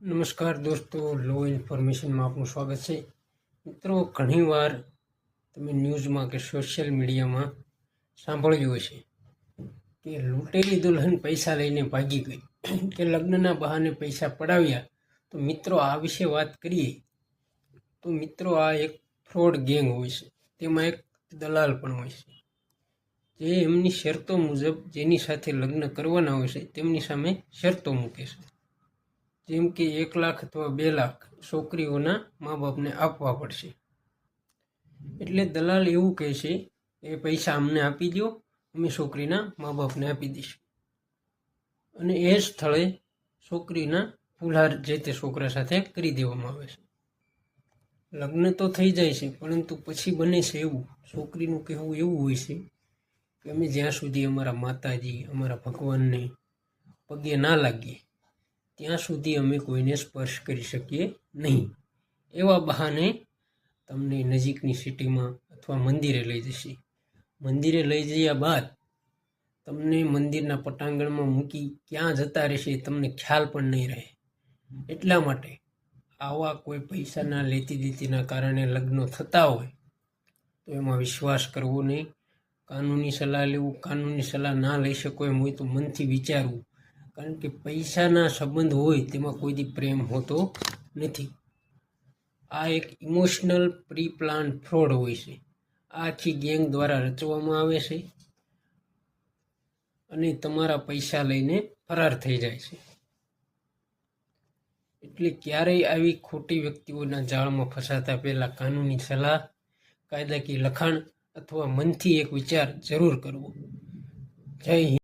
નમસ્કાર દોસ્તો, લો ઇન્ફોર્મેશનમાં આપનું સ્વાગત છે. મિત્રો, ઘણીવાર તમે ન્યૂઝમાં કે સોશિયલ મીડિયામાં સાંભળ્યું હશે કે લૂંટેલી દુલ્હન પૈસા લઈને ભાગી ગઈ કે લગ્નના બહાને પૈસા પડાવ્યા. તો મિત્રો, આ વિશે વાત કરીએ તો મિત્રો, આ એક ફ્રોડ ગેંગ હોય છે. તેમાં એક દલાલ પણ હોય છે, જે એમની શરતો મુજબ જેની સાથે લગ્ન કરવાના હોય છે તેમની સામે શરતો મૂકે છે. જેમ કે 1 લાખ અથવા 2 લાખ છોકરીઓના મા બાપને આપવા પડશે. એટલે દલાલ એવું કહે છે, એ પૈસા અમને આપી દો, અમે છોકરીના મા બાપને આપી દઈશું. અને એ સ્થળે છોકરીના ફુલહાર જે તે છોકરા સાથે કરી દેવામાં આવે છે. લગ્ન તો થઈ જાય છે, પરંતુ પછી બને છે એવું, છોકરીનું કહેવું એવું હોય છે કે અમે જ્યાં સુધી અમારા માતાજી, અમારા ભગવાનને પગે ના લાગીએ ત્યાં સુધી અમે કોઈને સ્પર્શ કરી શકીએ નહીં. એવા બહાને તમને નજીકની સિટીમાં અથવા મંદિરે લઈ જશે. મંદિરે લઈ જયા બાદ તમને મંદિરના પટાંગણમાં મૂકી ક્યાં જતા રહેશે તમને ખ્યાલ પણ નહીં રહે. એટલા માટે આવા કોઈ પૈસાના લેતી દેતીના કારણે લગ્નો થતા હોય તો એમાં વિશ્વાસ કરવો નહીં. કાનૂની સલાહ લેવું, કાનૂની સલાહ ના લઈ શકો એમ હોય તો મનથી વિચારવું. કારણ કે પૈસાના સંબંધ હોય તેમાં કોઈ દી પ્રેમ હોતો નથી. આ એક ઇમોશનલ પ્રી પ્લાન ફ્રોડ હોય છે. આ આખી ગેંગ દ્વારા રચવામાં આવે છે અને તમારા પૈસા લઈને ફરાર થઈ જાય છે. એટલે ક્યારેય આવી ખોટી વ્યક્તિઓના જાળમાં ફસાતા પહેલા કાનૂની સલાહ, કાયદાકીય લખાણ અથવા મનથી એક વિચાર જરૂર કરવો. જય હિન્દ.